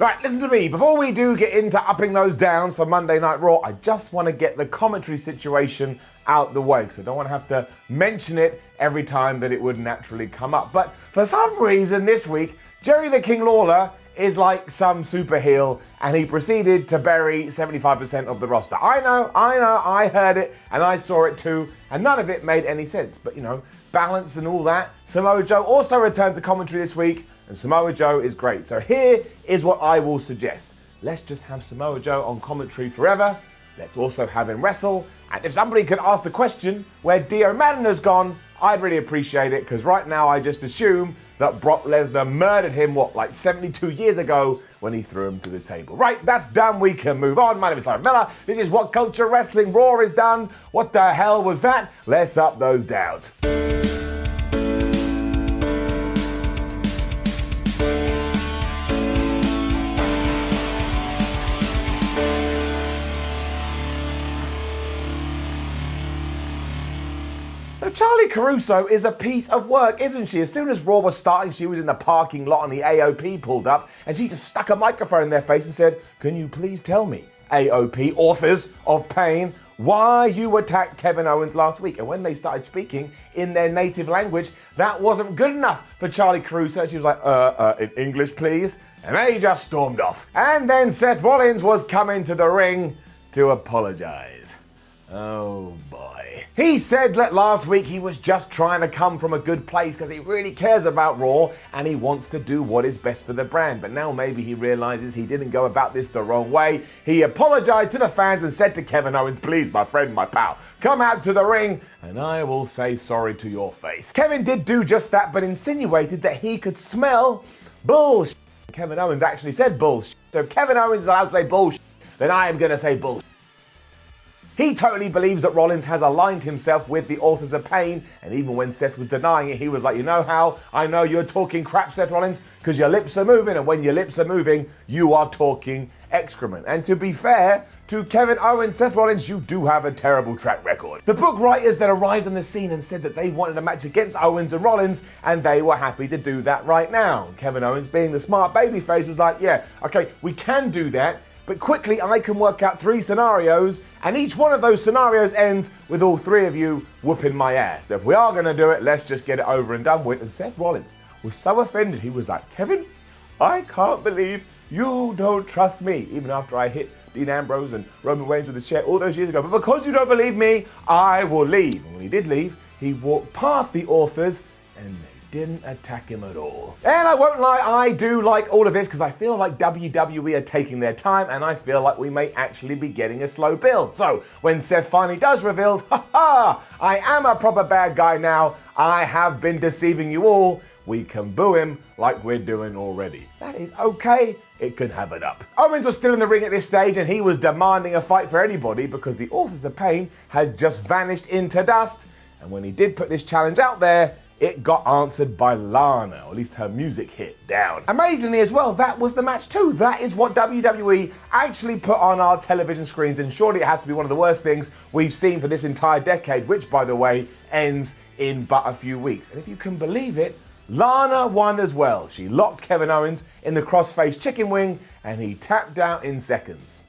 Right, listen to me. Before we do get into upping those downs for Monday Night Raw, I just want to get the commentary situation out the way, because I don't want to have to mention it every time that it would naturally come up. But for some reason this week, Jerry the King Lawler is like some super heel, and he proceeded to bury 75% of the roster. I know, I heard it, and I saw it too, and none of it made any sense. But, you know, balance and all that. Samoa Joe also returned to commentary this week, and Samoa Joe is great. So here is what I will suggest. Let's just have Samoa Joe on commentary forever. Let's also have him wrestle. And if somebody could ask the question where Dio Madden has gone, I'd really appreciate it, because right now I just assume that Brock Lesnar murdered him, like 72 years ago when he threw him to the table. Right, that's done. We can move on. My name is Simon Miller. This is What Culture Wrestling. Raw is done. What the hell was that? Let's up those downs. Charlie Caruso is a piece of work, isn't she? As soon as Raw was starting, she was in the parking lot and the AOP pulled up, and she just stuck a microphone in their face and said, "Can you please tell me, AOP, authors of pain, why you attacked Kevin Owens last week?" And when they started speaking in their native language, that wasn't good enough for Charlie Caruso. She was like, in English, please. And they just stormed off. And then Seth Rollins was coming to the ring to apologize. Oh boy. He said that last week he was just trying to come from a good place because he really cares about Raw and he wants to do what is best for the brand. But now maybe he realizes he didn't go about this the wrong way. He apologized to the fans and said to Kevin Owens, "Please, my friend, my pal, come out to the ring and I will say sorry to your face." Kevin did do just that, but insinuated that he could smell bullshit. Kevin Owens actually said bullshit. So if Kevin Owens is allowed to say bullshit, then I am going to say bullshit. He totally believes that Rollins has aligned himself with the authors of pain, and even when Seth was denying it, he was like, "You know how I know you're talking crap, Seth Rollins? Because your lips are moving, and when your lips are moving, you are talking excrement." And to be fair to Kevin Owens, Seth Rollins, you do have a terrible track record. The book writers then arrived on the scene and said that they wanted a match against Owens and Rollins, and they were happy to do that right now. Kevin Owens, being the smart babyface, was like, "Yeah, okay, we can do that. But quickly, I can work out 3 scenarios, and each one of those scenarios ends with all 3 of you whooping my ass. So if we are going to do it, let's just get it over and done with." And Seth Rollins was so offended, he was like, "Kevin, I can't believe you don't trust me," even after I hit Dean Ambrose and Roman Reigns with a chair all those years ago. "But because you don't believe me, I will leave." And when he did leave, he walked past the authors and didn't attack him at all. And I won't lie, I do like all of this because I feel like WWE are taking their time and I feel like we may actually be getting a slow build. So when Seth finally does reveal, I am a proper bad guy now, I have been deceiving you all, we can boo him like we're doing already. That is okay. It could have it up. Owens was still in the ring at this stage and he was demanding a fight for anybody because the authors of pain had just vanished into dust. And when he did put this challenge out there, it got answered by Lana, or at least her music hit down. Amazingly as well, that was the match too. That is what WWE actually put on our television screens, and surely it has to be one of the worst things we've seen for this entire decade, which, by the way, ends in but a few weeks. And if you can believe it, Lana won as well. She locked Kevin Owens in the crossface chicken wing, and he tapped out in seconds.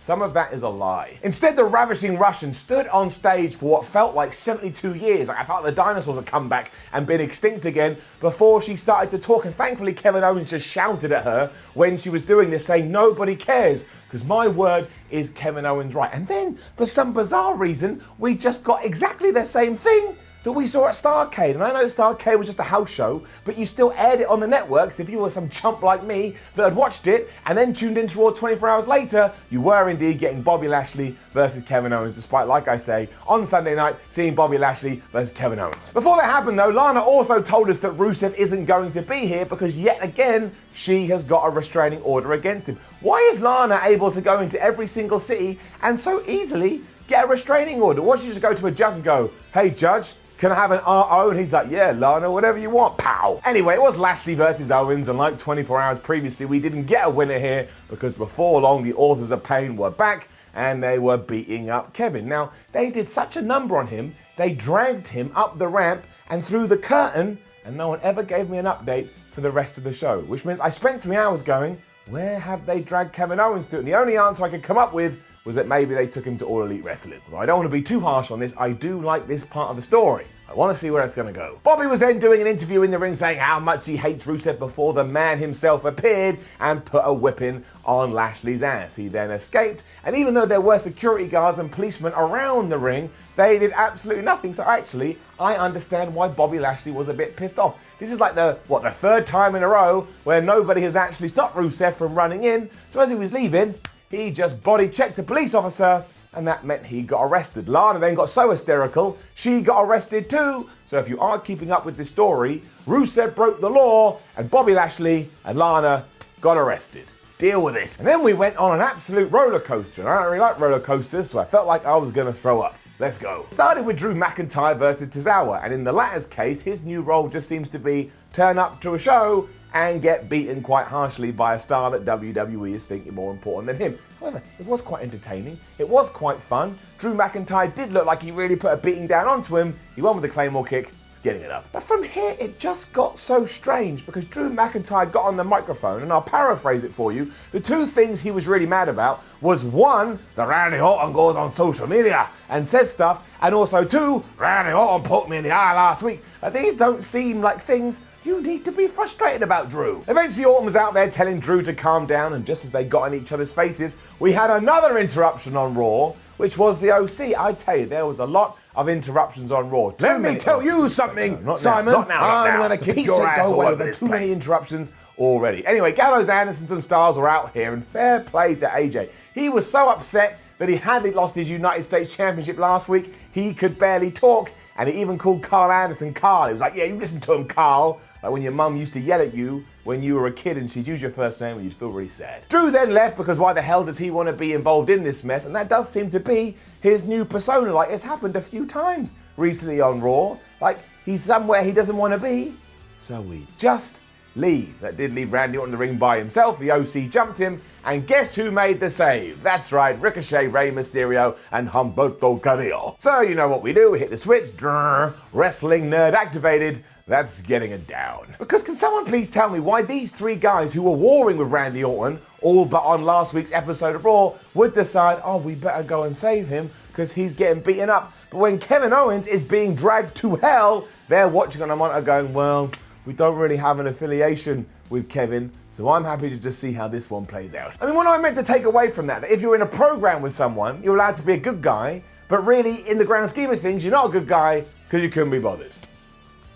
Some of that is a lie. Instead, the ravishing Russian stood on stage for what felt like 72 years. I felt the dinosaurs had come back and been extinct again before she started to talk. And thankfully, Kevin Owens just shouted at her when she was doing this, saying, "Nobody cares, because my word is Kevin Owens right." And then, for some bizarre reason, we just got exactly the same thing that we saw at Starrcade. And I know Starrcade was just a house show, but you still aired it on the networks. If you were some chump like me that had watched it and then tuned into Raw 24 hours later, you were indeed getting Bobby Lashley versus Kevin Owens, despite, like I say, on Sunday night, seeing Bobby Lashley versus Kevin Owens. Before that happened though, Lana also told us that Rusev isn't going to be here because yet again, she has got a restraining order against him. Why is Lana able to go into every single city and so easily get a restraining order? Why don't you just go to a judge and go, "Hey judge, can I have an RO?" And he's like, "Yeah, Lana, whatever you want, pow." Anyway, it was Lashley versus Owens, and like 24 hours previously, we didn't get a winner here because before long, the authors of pain were back and they were beating up Kevin. Now, they did such a number on him, they dragged him up the ramp and through the curtain, and no one ever gave me an update for the rest of the show, which means I spent 3 hours going, where have they dragged Kevin Owens to? And the only answer I could come up with was that maybe they took him to All Elite Wrestling. Although I don't want to be too harsh on this, I do like this part of the story. I want to see where it's going to go. Bobby was then doing an interview in the ring saying how much he hates Rusev before the man himself appeared and put a whipping on Lashley's ass. He then escaped, and even though there were security guards and policemen around the ring, they did absolutely nothing. So actually, I understand why Bobby Lashley was a bit pissed off. This is like the third time in a row where nobody has actually stopped Rusev from running in. So as he was leaving, he just body checked a police officer, and that meant he got arrested. Lana then got so hysterical, she got arrested too. So if you are keeping up with this story, Rusev broke the law, and Bobby Lashley and Lana got arrested. Deal with it. And then we went on an absolute roller coaster, and I don't really like roller coasters, so I felt like I was gonna throw up. Let's go. Started with Drew McIntyre versus Tozawa, and in the latter's case, his new role just seems to be turn up to a show and get beaten quite harshly by a star that WWE is thinking more important than him. However, it was quite entertaining. It was quite fun. Drew McIntyre did look like he really put a beating down onto him. He won with the Claymore kick. Getting it up. But from here, it just got so strange because Drew McIntyre got on the microphone, and I'll paraphrase it for you. The two things he was really mad about was one, that Randy Orton goes on social media and says stuff, and also two, Randy Orton poked me in the eye last week. These don't seem like things you need to be frustrated about, Drew. Eventually, Orton was out there telling Drew to calm down, and just as they got in each other's faces, we had another interruption on Raw, which was the OC. I tell you, there was a lot of interruptions on Raw. Let me tell you something, Simon. Not now. I'm going to kick your ass all over this place. Too many interruptions already. Anyway, Gallows, Andersons and Styles were out here, and fair play to AJ. He was so upset that he hadn't lost his United States Championship last week. He could barely talk, and he even called Carl Anderson Carl. He was like, yeah, you listen to him, Carl. Like when your mum used to yell at you when you were a kid and she'd use your first name and you'd feel really sad. Drew then left because why the hell does he want to be involved in this mess? And that does seem to be his new persona. Like, it's happened a few times recently on Raw. Like, he's somewhere he doesn't want to be, so we just leave. That did leave Randy Orton in the ring by himself. The OC jumped him, and guess who made the save? That's right, Ricochet, Rey Mysterio, and Humberto Carrillo. So you know what we do, we hit the switch, wrestling nerd activated. That's getting it down. Because can someone please tell me why these three guys who were warring with Randy Orton, all but on last week's episode of Raw, would decide, oh, we better go and save him because he's getting beaten up. But when Kevin Owens is being dragged to hell, they're watching on a monitor going, well, we don't really have an affiliation with Kevin, so I'm happy to just see how this one plays out. I mean, what am I meant to take away from that? That if you're in a program with someone, you're allowed to be a good guy, but really, in the grand scheme of things, you're not a good guy because you couldn't be bothered.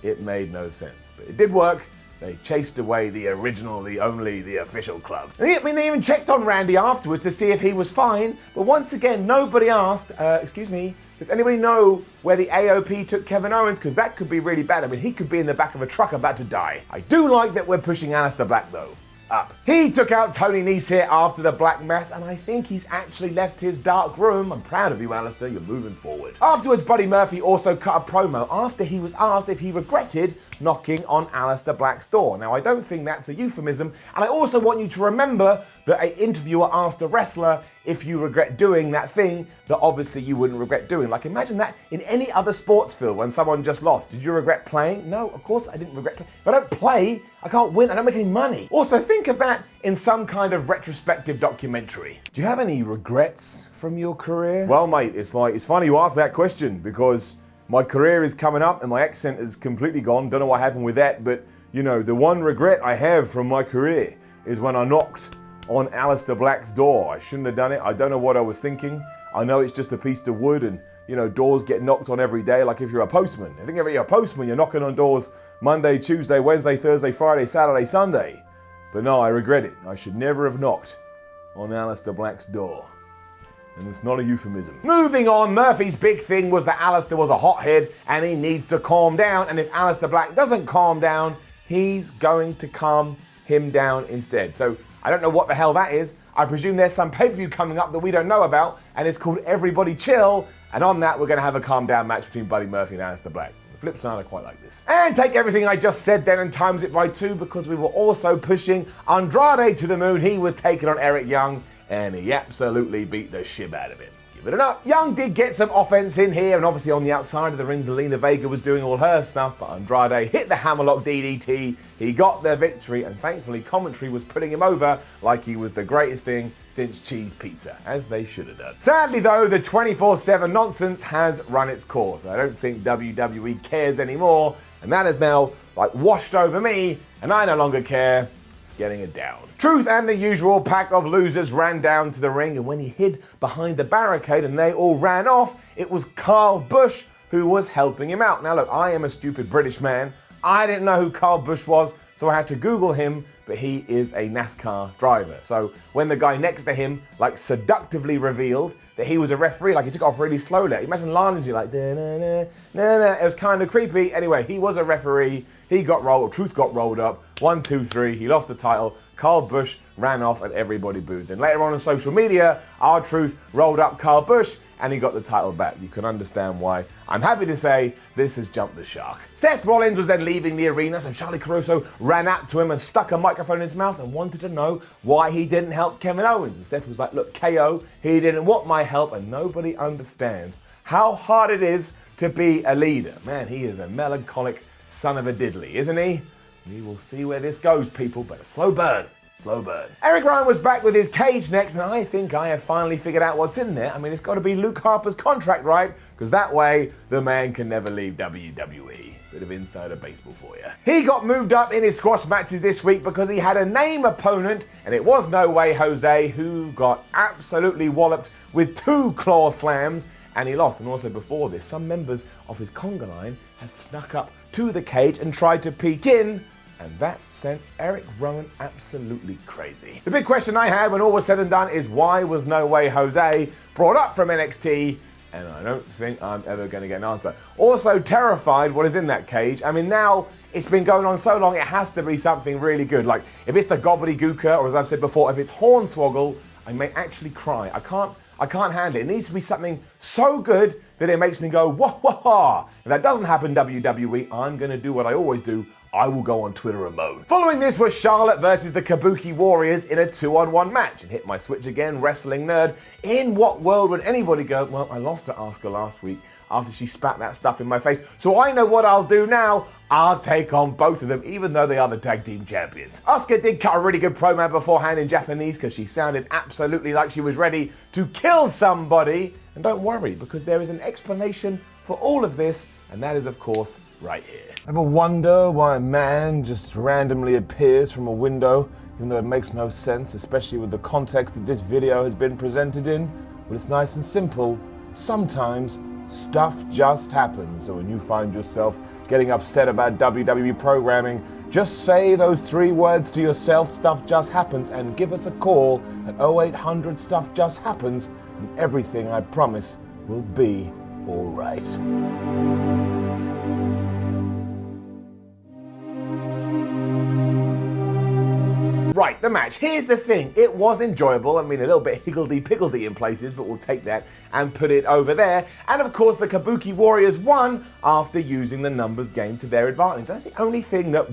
It made no sense, but it did work. They chased away the original, the only, the official club. I mean, they even checked on Randy afterwards to see if he was fine, but once again, nobody asked, excuse me, does anybody know where the AOP took Kevin Owens? Because that could be really bad. I mean, he could be in the back of a truck about to die. I do like that we're pushing Alistair Black, though. Up. He took out Tony Nese here after the Black Mass, and I think he's actually left his dark room. I'm proud of you, Alistair. You're moving forward. Afterwards, Buddy Murphy also cut a promo after he was asked if he regretted knocking on Alistair Black's door. Now, I don't think that's a euphemism, and I also want you to remember that an interviewer asked a wrestler if you regret doing that thing that obviously you wouldn't regret doing. Like, imagine that in any other sports field when someone just lost. Did you regret playing? No, of course I didn't regret playing. If I don't play, I can't win, I don't make any money. Also, think of that in some kind of retrospective documentary. Do you have any regrets from your career? Well, mate, it's funny you ask that question because my career is coming up and my accent is completely gone. Don't know what happened with that, but you know, the one regret I have from my career is when I knocked on Alistair Black's door. I shouldn't have done it. I don't know what I was thinking. I know it's just a piece of wood and, you know, doors get knocked on every day like if you're a postman. I think if you're a postman, you're knocking on doors Monday, Tuesday, Wednesday, Thursday, Friday, Saturday, Sunday. But no, I regret it. I should never have knocked on Alistair Black's door. And it's not a euphemism. Moving on, Murphy's big thing was that Alistair was a hothead and he needs to calm down. And if Alistair Black doesn't calm down, he's going to calm him down instead. So I don't know what the hell that is. I presume there's some pay-per-view coming up that we don't know about, and it's called Everybody Chill, and on that we're going to have a calm-down match between Buddy Murphy and Alistair Black. The flip side, I quite like this. And take everything I just said then and times it by 2 because we were also pushing Andrade to the moon. He was taking on Eric Young, and he absolutely beat the shit out of him. it or not, Young did get some offense in here, and obviously on the outside of the ring, Zelina Vega was doing all her stuff, but Andrade hit the hammerlock DDT, he got the victory, and thankfully commentary was putting him over like he was the greatest thing since cheese pizza, as they should have done. Sadly though, the 24/7 nonsense has run its course. I don't think WWE cares anymore, and that is now washed over me, and I no longer care. It's getting it down. Truth and the usual pack of losers ran down to the ring, and when he hid behind the barricade and they all ran off, it was Carl Busch who was helping him out. Now look, I am a stupid British man. I didn't know who Carl Busch was, so I had to Google him, but he is a NASCAR driver. So when the guy next to him seductively revealed that he was a referee, he took it off really slowly. Imagine Lana and da-na-na-na-na. It was kind of creepy. Anyway, he was a referee. He got rolled, Truth got rolled up. 1, 2, 3, he lost the title. Carl Busch ran off and everybody booed. Then later on social media, R-Truth rolled up Carl Busch and he got the title back. You can understand why. I'm happy to say this has jumped the shark. Seth Rollins was then leaving the arena, so Charlie Caruso ran up to him and stuck a microphone in his mouth and wanted to know why he didn't help Kevin Owens. And Seth was like, look, KO, he didn't want my help, and nobody understands how hard it is to be a leader. Man, he is a melancholic son of a diddly, isn't he? We will see where this goes, people, but a slow burn. Slow burn. Eric Rowan was back with his cage next, and I think I have finally figured out what's in there. I mean, it's got to be Luke Harper's contract, right? Because that way, the man can never leave WWE. Bit of insider baseball for you. He got moved up in his squash matches this week because he had a name opponent, and it was No Way Jose, who got absolutely walloped with 2 claw slams, and he lost. And also before this, some members of his conga line had snuck up to the cage and tried to peek in, and that sent Eric Rowan absolutely crazy. The big question I had when all was said and done is, why was No Way Jose brought up from NXT? And I don't think I'm ever going to get an answer. Also terrified what is in that cage. I mean, now it's been going on so long, it has to be something really good. If it's the gobbledygooker, or as I've said before, if it's Hornswoggle, I may actually cry. I can't handle it. It needs to be something so good that it makes me go, wah wah wah. If that doesn't happen, WWE, I'm going to do what I always do. I will go on Twitter and moan. Following this was Charlotte versus the Kabuki Warriors in a 2-on-1 match. And hit my switch again, wrestling nerd. In what world would anybody go, well, I lost to Asuka last week after she spat that stuff in my face, so I know what I'll do now. I'll take on both of them, even though they are the tag team champions. Asuka did cut a really good promo beforehand in Japanese because she sounded absolutely like she was ready to kill somebody. And don't worry, because there is an explanation for all of this, and that is, of course, right here. Ever wonder why a man just randomly appears from a window, even though it makes no sense, especially with the context that this video has been presented in? Well, it's nice and simple. Sometimes stuff just happens. So when you find yourself getting upset about WWE programming, just say those 3 words to yourself, stuff just happens, and give us a call at 0800 Stuff Just Happens, and everything, I promise, will be all right. Right, the match. Here's the thing. It was enjoyable. I mean, a little bit higgledy-piggledy in places, but we'll take that and put it over there. And of course, the Kabuki Warriors won after using the numbers game to their advantage. That's the only thing that,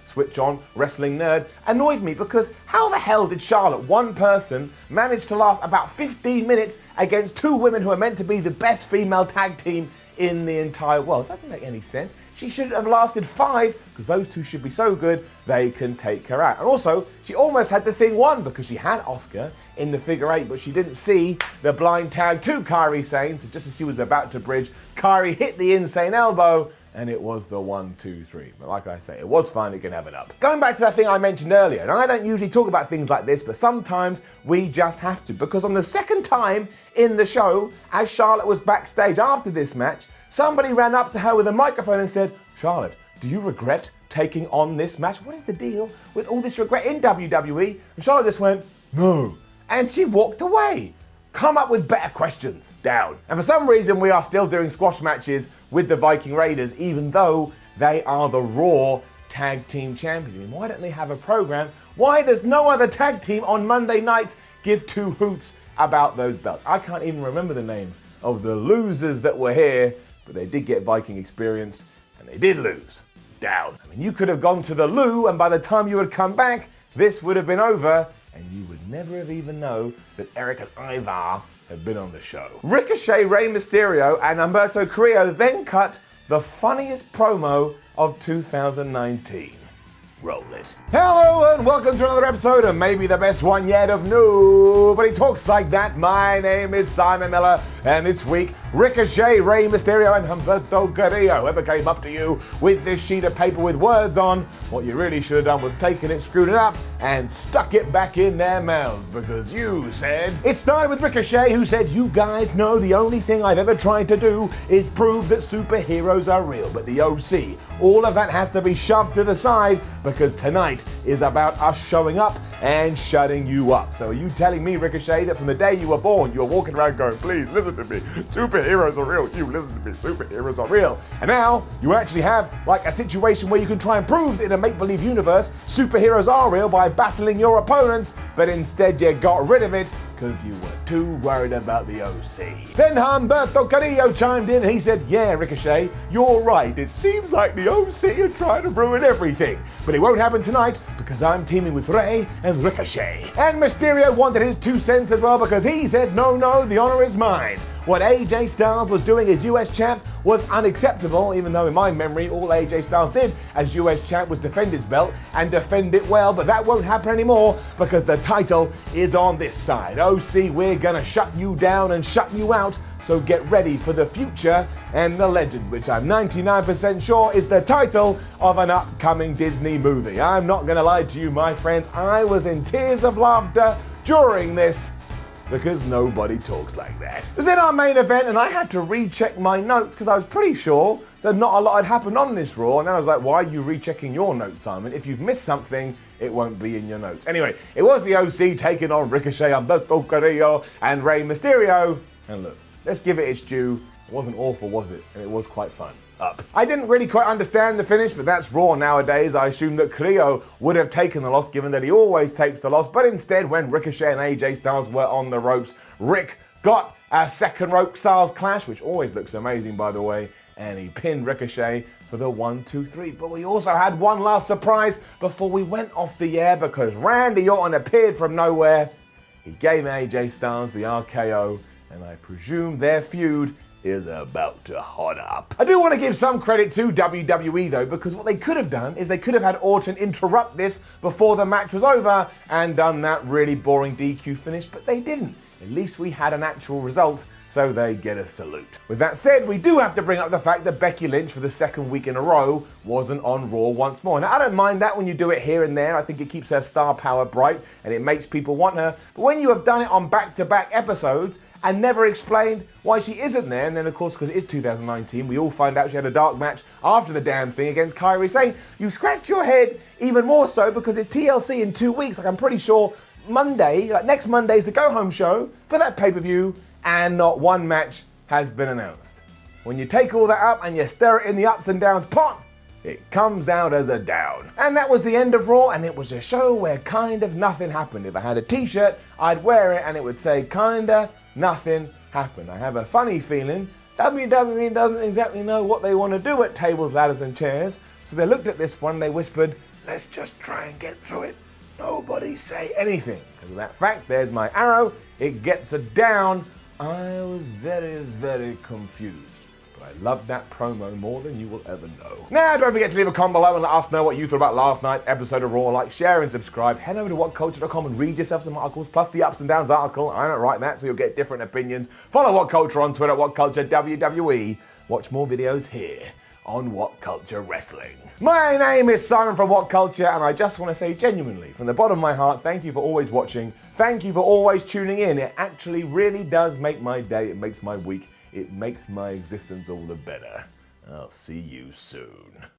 switch on, wrestling nerd, annoyed me, because how the hell did Charlotte, one person, manage to last about 15 minutes against 2 women who are meant to be the best female tag team in the entire world? That doesn't make any sense. She should have lasted 5, because those 2 should be so good they can take her out. And also, she almost had the thing won, because she had Asuka in the figure 8, but she didn't see the blind tag to Kairi Sane. So just as she was about to bridge, Kairi hit the insane elbow, and it was the 1, 2, 3. But like I say, it was fun, it can have it up. Going back to that thing I mentioned earlier, and I don't usually talk about things like this, but sometimes we just have to, because on the second time in the show, as Charlotte was backstage after this match, somebody ran up to her with a microphone and said, Charlotte, do you regret taking on this match? What is the deal with all this regret in WWE? And Charlotte just went, no. And she walked away. Come up with better questions. Down. And for some reason, we are still doing squash matches with the Viking Raiders, even though they are the Raw Tag Team Champions. I mean, why don't they have a program? Why does no other tag team on Monday nights give 2 hoots about those belts? I can't even remember the names of the losers that were here, but they did get Viking experienced, and they did lose. Down. I mean, you could have gone to the loo, and by the time you had come back, this would have been over, and you would never have even known that Eric and Ivar had been on the show. Ricochet, Rey Mysterio, and Humberto Carrillo then cut the funniest promo of 2019. Roll it. Hello and welcome to another episode of maybe the best one yet of Nobody Talks Like That. My name is Simon Miller, and this week, Ricochet, Rey Mysterio, and Humberto Carrillo. Whoever came up to you with this sheet of paper with words on, what you really should have done was taken it, screwed it up, and stuck it back in their mouths, because you said... It started with Ricochet, who said, "You guys know the only thing I've ever tried to do is prove that superheroes are real, but the OC, all of that has to be shoved to the side, because tonight is about us showing up and shutting you up." So are you telling me, Ricochet, that from the day you were born, you were walking around going, "Please listen to me, superheroes are real, you listen to me, superheroes are real." And now you actually have like a situation where you can try and prove that in a make-believe universe, superheroes are real by battling your opponents, but instead you got rid of it because you were too worried about the OC. Then Humberto Carrillo chimed in and he said, "Yeah, Ricochet, you're right. It seems like the OC are trying to ruin everything. But it won't happen tonight because I'm teaming with Rey and Ricochet." And Mysterio wanted his 2 cents as well because he said, no, the honor is mine. What AJ Styles was doing as US champ was unacceptable, even though in my memory all AJ Styles did as US champ was defend his belt and defend it well, but that won't happen anymore because the title is on this side. OC, we're gonna shut you down and shut you out, so get ready for the future and the legend, which I'm 99% sure is the title of an upcoming Disney movie. I'm not gonna lie to you, my friends, I was in tears of laughter during this, because nobody talks like that. It was in our main event and I had to recheck my notes because I was pretty sure that not a lot had happened on this Raw, and then I was like, why are you rechecking your notes, Simon? If you've missed something, it won't be in your notes. Anyway, it was the OC taking on Ricochet, Humberto Carrillo, and Rey Mysterio. And look, let's give it its due. It wasn't awful, was it? And it was quite fun. I didn't really quite understand the finish, but that's Raw nowadays. I assumed that Carrillo would have taken the loss, given that he always takes the loss, but instead, when Ricochet and AJ Styles were on the ropes, Rick got a second rope Styles clash, which always looks amazing, by the way, and he pinned Ricochet for the 1, 2, 3. But we also had one last surprise before we went off the air, because Randy Orton appeared from nowhere. He gave AJ Styles the RKO, and I presume their feud is about to hot up. I do want to give some credit to WWE though, because what they could have done is they could have had Orton interrupt this before the match was over and done that really boring DQ finish, but they didn't. At least we had an actual result, so they get a salute. With that said, we do have to bring up the fact that Becky Lynch for the second week in a row wasn't on Raw once more. Now, I don't mind that when you do it here and there. I think it keeps her star power bright and it makes people want her. But when you have done it on back-to-back episodes and never explained why she isn't there, and then of course, because it is 2019, we all find out she had a dark match after the damn thing against Kairi Sane, you scratch your head even more so because it's TLC in 2 weeks. Like, I'm pretty sure Monday, like next Monday's the go-home show for that pay-per-view, and not one match has been announced. When you take all that up and you stir it in the ups and downs pot, it comes out as a down. And that was the end of Raw, and it was a show where kind of nothing happened. If I had a t-shirt, I'd wear it and it would say kinda nothing happened. I have a funny feeling WWE doesn't exactly know what they want to do at tables, ladders and chairs, so they looked at this one and they whispered, let's just try and get through it. Nobody say anything. Because of that fact, there's my arrow, it gets a down. I was very, very confused. But I loved that promo more than you will ever know. Now, don't forget to leave a comment below and let us know what you thought about last night's episode of Raw. Like, share and subscribe. Head over to WhatCulture.com and read yourself some articles, plus the Ups and Downs article. I don't write that, so you'll get different opinions. Follow WhatCulture on Twitter, WhatCulture WWE. Watch more videos here on WhatCulture Wrestling. My name is Simon from WhatCulture, and I just want to say genuinely, from the bottom of my heart, thank you for always watching. Thank you for always tuning in. It actually really does make my day. It makes my week. It makes my existence all the better. I'll see you soon.